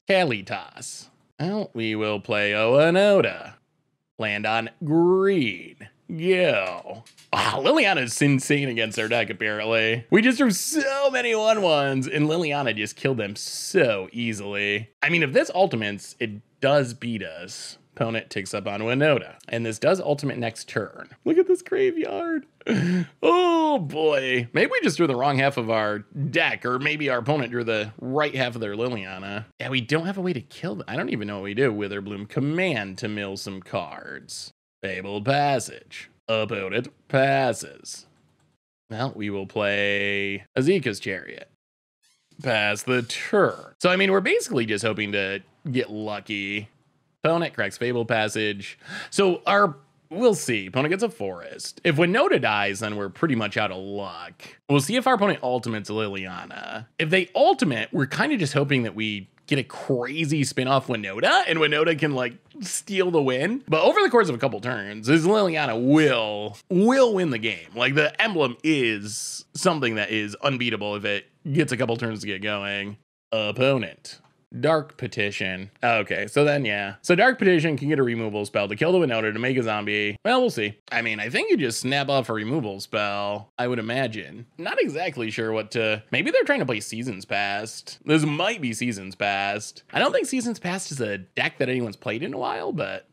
Kalitas. Well, we will play Winota. Land on green. Go. Wow, Liliana is insane against our deck, apparently. We just threw so many 1/1s, and Liliana just killed them so easily. I mean, if this ultimates, it does beat us. Opponent takes up on Winota. And this does ultimate next turn. Look at this graveyard. Oh boy. Maybe we just drew the wrong half of our deck, or maybe our opponent drew the right half of their Liliana. Yeah, we don't have a way to kill them. I don't even know what we do. Witherbloom command to mill some cards. Fabled Passage. Opponent passes. Well, we will play Azeka's Chariot. Pass the turn. So, I mean, we're basically just hoping to get lucky. Opponent cracks Fabled Passage. So we'll see. Opponent gets a Forest. If Winota dies, then we're pretty much out of luck. We'll see if our opponent ultimates Liliana. If they ultimate, we're kind of just hoping that we get a crazy spin-off Winota, and Winota can like steal the win. But over the course of a couple turns, this Liliana will win the game. Like the emblem is something that is unbeatable if it gets a couple turns to get going. Opponent. Dark Petition. Okay, so then, yeah. So Dark Petition can get a removal spell to kill the Winota to make a zombie. Well, we'll see. I mean, I think you just snap off a removal spell, I would imagine. Not exactly sure what to... Maybe they're trying to play Seasons Past. This might be Seasons Past. I don't think Seasons Past is a deck that anyone's played in a while, but...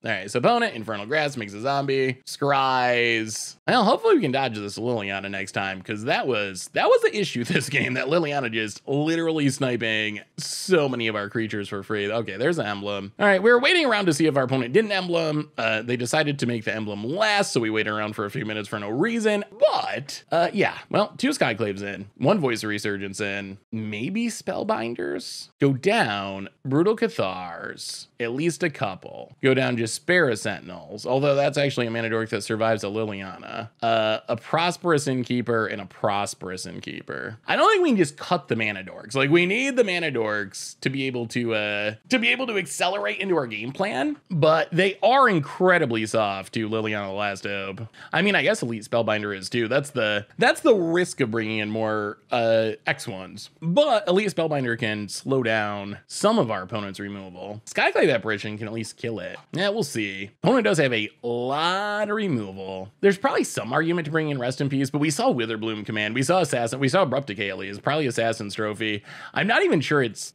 All right, so opponent, Infernal Grass, makes a zombie, scries. Well, hopefully we can dodge this Liliana next time, because that was the issue this game, that Liliana just literally sniping so many of our creatures for free. Okay, there's the emblem. All right, we were waiting around to see if our opponent didn't emblem. They decided to make the emblem last, so we waited around for a few minutes for no reason. But, yeah, well, 2 Skyclaves in, 1 Voice of Resurgence in, maybe Spellbinders? Go down, Brutal Cathars. at least a couple. Go down Jaspera Sentinels, although that's actually a mana dork that survives a Liliana. A Prosperous Innkeeper and a Prosperous Innkeeper. I don't think we can just cut the mana dorks. Like, we need the mana dorks to be able to accelerate into our game plan, but they are incredibly soft to Liliana the Last Hope. I mean, I guess Elite Spellbinder is too. That's the risk of bringing in more X1s. But Elite Spellbinder can slow down some of our opponent's removal. Skyclave Apparition can at least kill it. Yeah, we'll see. Opponent does have a lot of removal. There's probably some argument to bring in Rest in Peace, but we saw Witherbloom command. We saw Assassin. We saw Abrupt Decay at least. Probably Assassin's Trophy. I'm not even sure it's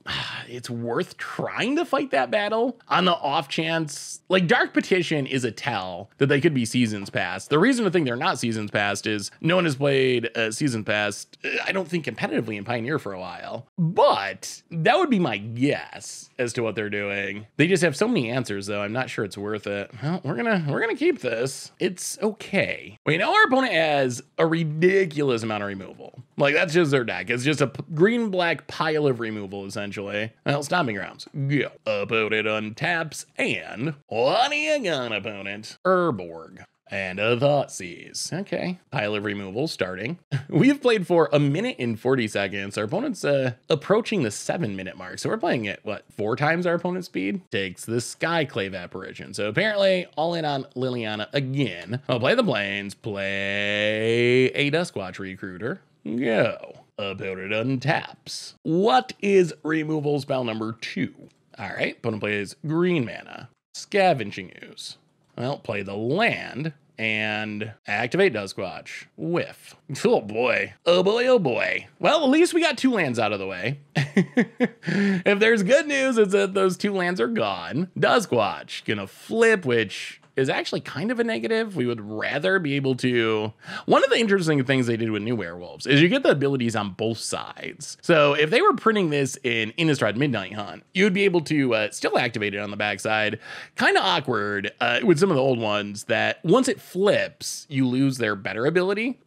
worth trying to fight that battle on the off chance. Like, Dark Petition is a tell that they could be Seasons Past. The reason to think they're not Seasons Past is no one has played Seasons Past, I don't think, competitively in Pioneer for a while. But that would be my guess as to what they're doing. They just have so many answers, though. I'm not sure it's worth it. Well, we're gonna keep this. It's okay. We know our opponent has a ridiculous amount of removal. Like, that's just their deck. It's just a green-black pile of removal, essentially. Well, Stomping Grounds. Go. Opponent untaps, and what are you gonna, opponent? Urborg. And a Thoughtseize. Okay. Pile of removal starting. We've played for 1 minute and 40 seconds. Our opponent's approaching the 7-minute mark. So we're playing at, what, 4 times our opponent's speed? Takes the Skyclave Apparition. So apparently, all in on Liliana again. I'll play the Plains, play a Duskwatch Recruiter. Go. Opponent untaps. What is removal spell number 2? All right. Opponent plays green mana. Scavenging Ooze. Well, play the land and activate Duskwatch. Whiff. Oh boy. Oh boy, oh boy. Well, at least we got 2 lands out of the way. If there's good news, it's that those 2 lands are gone. Duskwatch gonna flip, which is actually kind of a negative. We would rather be able to... One of the interesting things they did with New Werewolves is you get the abilities on both sides. So if they were printing this in Innistrad Midnight Hunt, you would be able to still activate it on the backside. Kind of awkward with some of the old ones that once it flips, you lose their better ability.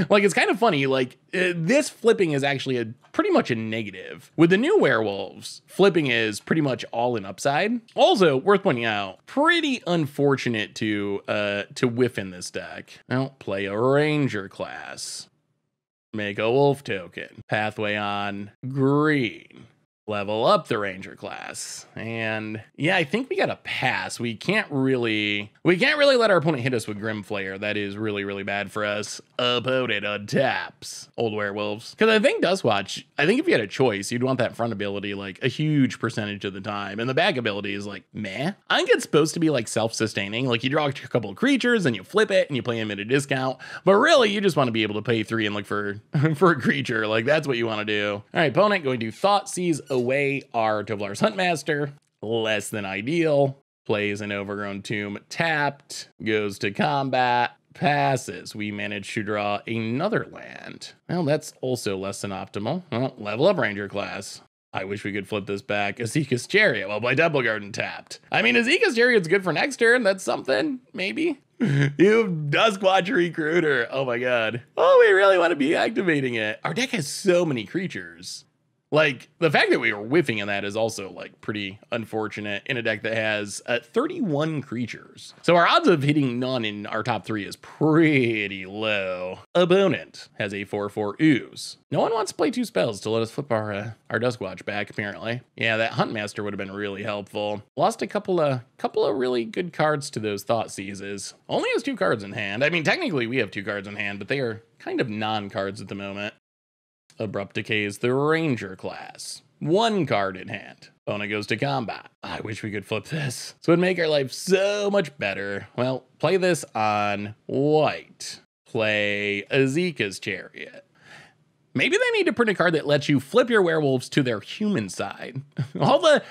Like, it's kind of funny. Like, this flipping is actually pretty much a negative. With the New Werewolves, flipping is pretty much all in upside. Also, worth pointing out, pretty unfortunate to whiff in this deck. Well, play a Ranger class. Make a Wolf token. Pathway on green. Level up the Ranger class. And yeah, I think we got to pass. We can't really let our opponent hit us with Grimflayer. That is really, really bad for us. Opponent untaps. Old Werewolves. Because I think Duskwatch, I think if you had a choice, you'd want that front ability like a huge percentage of the time. And the back ability is like, meh. I think it's supposed to be like self-sustaining. Like, you draw a couple of creatures and you flip it and you play them at a discount. But really, you just want to be able to pay 3 and look for a creature. Like, that's what you want to do. All right, opponent going to Thoughtseize away our Tovolar's Huntmaster. Less than ideal. Plays an Overgrown Tomb tapped. Goes to combat. Passes. We manage to draw another land. Well, that's also less than optimal. Well, level up Ranger class. I wish we could flip this back. Azeka's Chariot. Well, play Temple Garden tapped. I mean, Azeka's Chariot's good for next turn. That's something, maybe. You Duskwatch Recruiter. Oh my god. Oh, we really want to be activating it. Our deck has so many creatures. Like, the fact that we were whiffing in that is also, like, pretty unfortunate in a deck that has 31 creatures. So our odds of hitting none in our top 3 is pretty low. Opponent has a 4/4 Ooze. No one wants to play 2 spells to let us flip our Duskwatch back, apparently. Yeah, that Huntmaster would have been really helpful. Lost a couple of really good cards to those Thoughtseizes. Only has 2 cards in hand. I mean, technically we have 2 cards in hand, but they are kind of non-cards at the moment. Abrupt Decay is the Ranger class. 1 card in hand. Opponent goes to combat. I wish we could flip this. This would make our life so much better. Well, play this on white. Play Azeka's Chariot. Maybe they need to print a card that lets you flip your werewolves to their human side. all the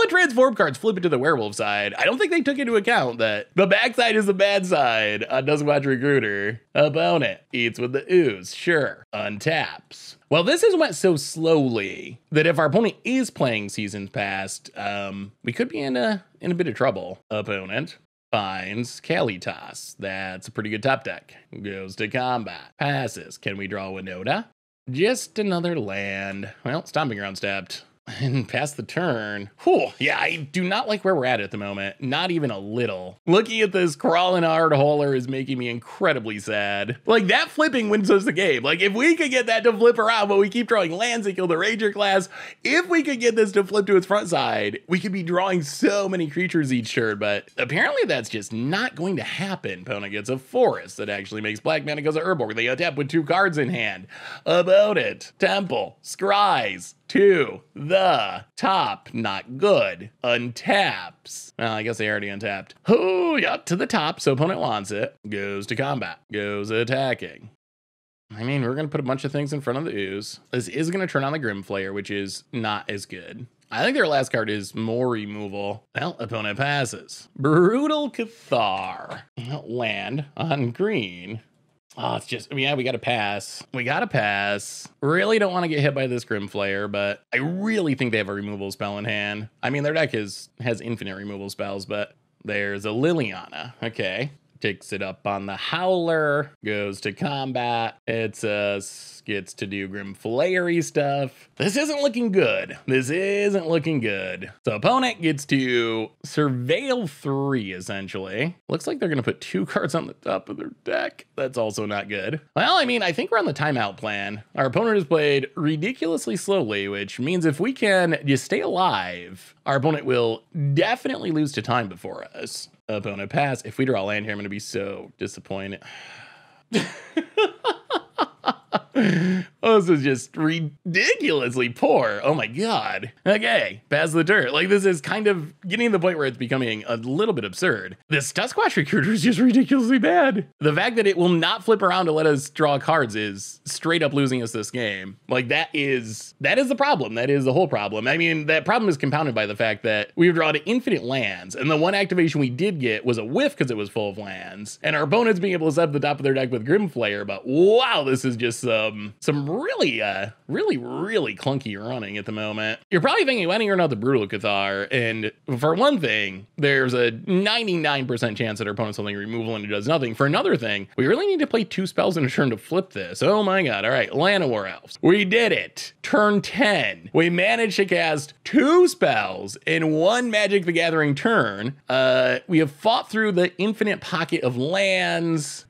transform cards flip it to the werewolf side. I don't think they took into account that the backside is the bad side on Duskwatch Recruiter. Opponent eats with the Ooze. Sure. Untaps. Well, this has went so slowly that if our opponent is playing Seasons Past, we could be in a bit of trouble. Opponent finds Kalitas. That's a pretty good top deck. Goes to combat. Passes. Can we draw Winota? Just another land. Well, Stomping Grounds tapped. And pass the turn. Whew. Yeah, I do not like where we're at the moment. Not even a little. Looking at this crawling hard holer is making me incredibly sad. Like, that flipping wins us the game. Like, if we could get that to flip around, but we keep drawing lands and kill the Ranger class, if we could get this to flip to its front side, we could be drawing so many creatures each turn, but apparently that's just not going to happen. Opponent gets a forest that actually makes black mana because of Urborg. They attack with 2 cards in hand. About it. Temple. Scries. To the top, not good. Untaps. Well, I guess they already untapped. Oh, yeah, to the top, so opponent wants it. Goes to combat. Goes attacking. I mean, we're going to put a bunch of things in front of the ooze. This is going to turn on the Grimflayer, which is not as good. I think their last card is more removal. Well, opponent passes. Brutal Cathar. Land on green. Oh, it's just, yeah, we got to pass. We got to pass. Really don't want to get hit by this Grimflayer, but I really think they have a removal spell in hand. I mean, their deck has infinite removal spells, but there's a Liliana. Okay. Takes it up on the Howler, goes to combat. It's gets to do Grimflayery stuff. This isn't looking good. This isn't looking good. So opponent gets to surveil 3, essentially. Looks like they're going to put 2 cards on the top of their deck. That's also not good. Well, I mean, I think we're on the timeout plan. Our opponent has played ridiculously slowly, which means if we can just stay alive, our opponent will definitely lose to time before us. Opponent pass. If we draw land here, I'm going to be so disappointed. Oh, this is just ridiculously poor. Oh my god. Okay, pass the turn. Like, this is kind of getting to the point where it's becoming a little bit absurd. This Duskwatch Recruiter is just ridiculously bad. The fact that it will not flip around to let us draw cards is straight up losing us this game. Like, that is the problem. That is the whole problem. I mean, that problem is compounded by the fact that we've drawn infinite lands, and the one activation we did get was a whiff because it was full of lands, and our opponent's being able to set up the top of their deck with Grimflayer, but wow, this is just some really clunky running at the moment. You're probably thinking, why don't you run out the Brutal Cathar? And for one thing, there's a 99% chance that our opponent's holding removal and it does nothing. For another thing, we really need to play 2 spells in a turn to flip this. Oh my god. All right, Winota Werewolves. We did it. Turn 10. We managed to cast 2 spells in 1 Magic the Gathering turn. We have fought through the infinite pocket of lands.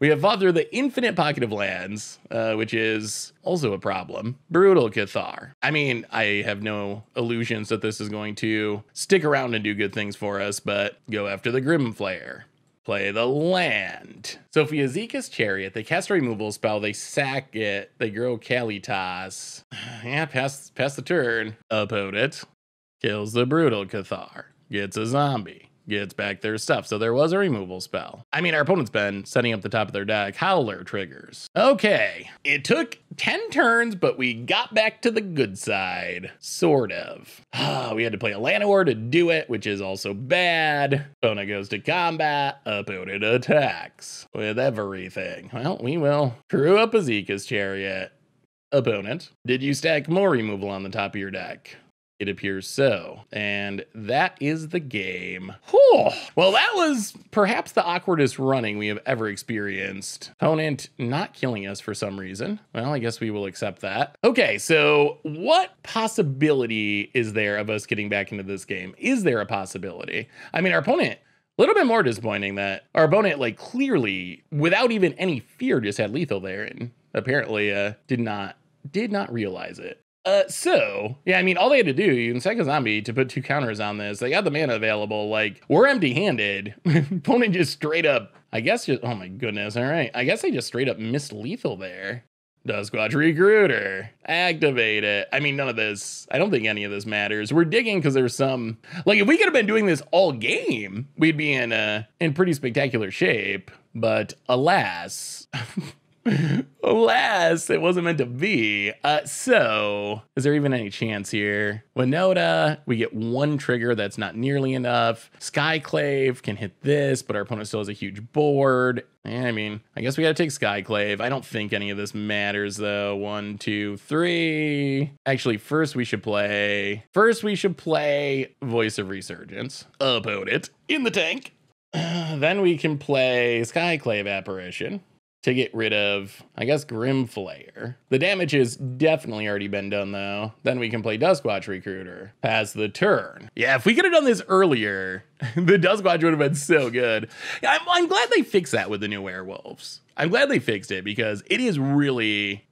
Which is also a problem. Brutal Cathar. I mean, I have no illusions that this is going to stick around and do good things for us, but go after the Grimflayer. Play the land. Sophia Zika's Chariot. They cast a removal spell. They sack it. They grow Kalitas. Yeah, pass the turn. Opponent kills the Brutal Cathar. Gets a zombie. Gets back their stuff. So there was a removal spell. I mean, our opponent's been setting up the top of their deck. Howler triggers. Okay. It took 10 turns, but we got back to the good side. Sort of. We had to play a Llanowar to do it, which is also bad. Opponent goes to combat. Opponent attacks with everything. Well, we will screw up Azika's Chariot. Opponent, did you stack more removal on the top of your deck? It appears so. And that is the game. Whew. Well, that was perhaps the awkwardest running we have ever experienced. Opponent not killing us for some reason. Well, I guess we will accept that. Okay, so what possibility is there of us getting back into this game? Is there a possibility? I mean, our opponent, a little bit more disappointing that our opponent, like, clearly, without even any fear, just had lethal there and apparently did not realize it. So, yeah, I mean, all they had to do, you can sack a zombie to put 2 counters on this. They got the mana available. Like, we're empty-handed. Opponent just straight up, oh my goodness, all right. I guess they just straight up missed lethal there. Duskwatch Recruiter. Activate it. I mean, none of this, I don't think any of this matters. We're digging because there's some, like, if we could have been doing this all game, we'd be in pretty spectacular shape. But alas... Alas, it wasn't meant to be. So, is there even any chance here? Winota, we get 1 trigger. That's not nearly enough. Skyclave can hit this, but our opponent still has a huge board. I mean, I guess we gotta take Skyclave. I don't think any of this matters, though. 1, 2, 3. Actually, first we should play Voice of Resurgence. Opponent in the tank. Then we can play Skyclave Apparition. to get rid of, I guess, Grimflayer. The damage has definitely already been done, though. Then we can play Duskwatch Recruiter. Pass the turn. Yeah, if we could have done this earlier, the Duskwatch would have been so good. Yeah, I'm glad they fixed that with the new werewolves. I'm glad they fixed it because it is really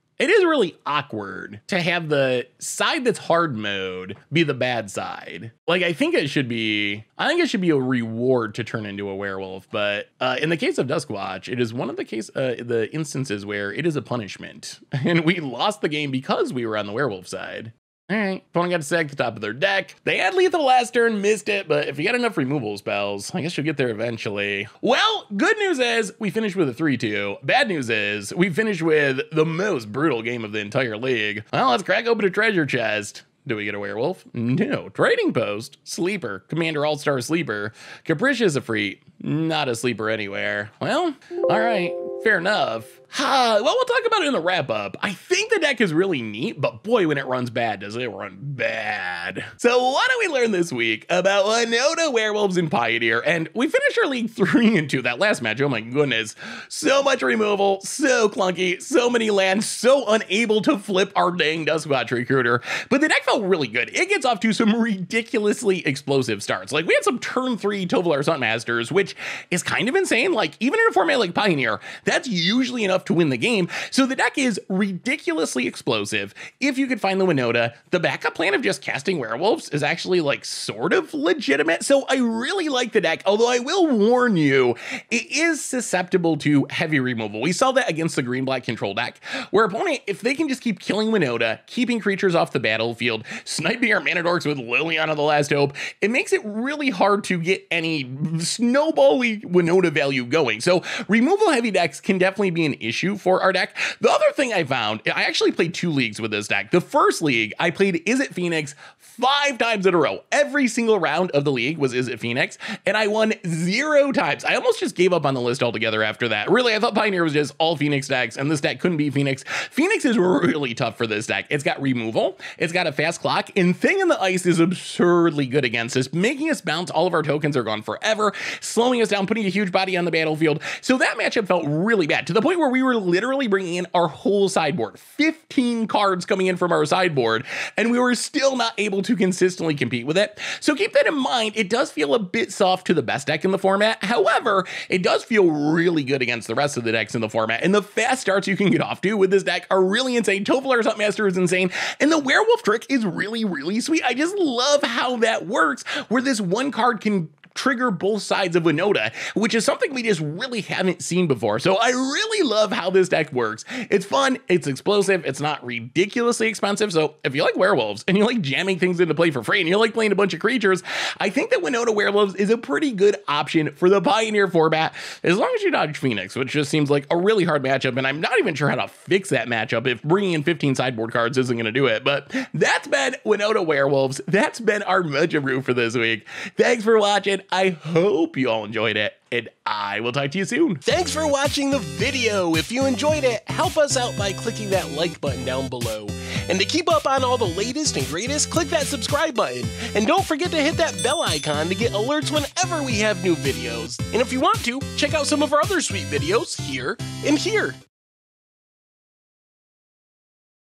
awkward to have the side that's hard mode be the bad side. Like, I think it should be a reward to turn into a werewolf, but in the case of Duskwatch, it is one of the instances where it is a punishment. And we lost the game because we were on the werewolf side. All right, opponent got to sack the top of their deck. They had lethal last turn, missed it, but if you got enough removal spells, I guess you'll get there eventually. Well, good news is we finished with a 3-2. Bad news is we finished with the most brutal game of the entire league. Well, let's crack open a treasure chest. Do we get a werewolf? No. Trading Post, Sleeper, Commander All-Star Sleeper, Capricious Efreet, not a sleeper anywhere. Well, all right, fair enough. Well, we'll talk about it in the wrap-up. I think the deck is really neat, but boy, when it runs bad, does it run bad. So what do we learn this week about Winota Werewolves in Pioneer? And we finished our league 3-2. That last match, oh my goodness. So much removal, so clunky, so many lands, so unable to flip our dang Duskwatch Recruiter. But the deck felt really good. It gets off to some ridiculously explosive starts. Like, we had some turn 3 Tovolar Sunmasters, which is kind of insane. Like, even in a format like Pioneer, that's usually enough to win the game. So the deck is ridiculously explosive. If you could find the Winota, the backup plan of just casting werewolves is actually like sort of legitimate. So I really like the deck, although I will warn you, it is susceptible to heavy removal. We saw that against the green-black control deck, where opponent, if they can just keep killing Winota, keeping creatures off the battlefield, sniping our mana dorks with Liliana of the Last Hope, it makes it really hard to get any snowbally Winota value going. So removal heavy decks can definitely be an issue for our deck. The other thing I found, I actually played 2 leagues with this deck. The first league, I played Is It Phoenix 5 times in a row. Every single round of the league was Is It Phoenix, and I won 0 times. I almost just gave up on the list altogether after that. Really, I thought Pioneer was just all Phoenix decks, and this deck couldn't be Phoenix. Phoenix is really tough for this deck. It's got removal, it's got a fast clock, and Thing in the Ice is absurdly good against us, making us bounce. All of our tokens are gone forever, slowing us down, putting a huge body on the battlefield. So that matchup felt really bad, to the point where we were literally bringing in our whole sideboard, 15 cards coming in from our sideboard, and we were still not able to consistently compete with it. So keep that in mind. It does feel a bit soft to the best deck in the format. However, it does feel really good against the rest of the decks in the format, and the fast starts you can get off to with this deck are really insane. Tovolar's Huntmaster is insane, and the Werewolf trick is really, really sweet. I just love how that works, where this one card can trigger both sides of Winota, which is something we just really haven't seen before. So I really love how this deck works. It's fun, it's explosive, it's not ridiculously expensive. So if you like werewolves and you like jamming things into play for free and you like playing a bunch of creatures, I think that Winota Werewolves is a pretty good option for the Pioneer format, as long as you dodge Phoenix, which just seems like a really hard matchup, and I'm not even sure how to fix that matchup if bringing in 15 sideboard cards isn't going to do it. But that's been Winota Werewolves. That's been our Abrew for this week. Thanks for watching. I hope you all enjoyed it, and I will talk to you soon. Thanks for watching the video. If you enjoyed it, help us out by clicking that like button down below. And to keep up on all the latest and greatest, click that subscribe button. And don't forget to hit that bell icon to get alerts whenever we have new videos. And if you want to, check out some of our other sweet videos here and here.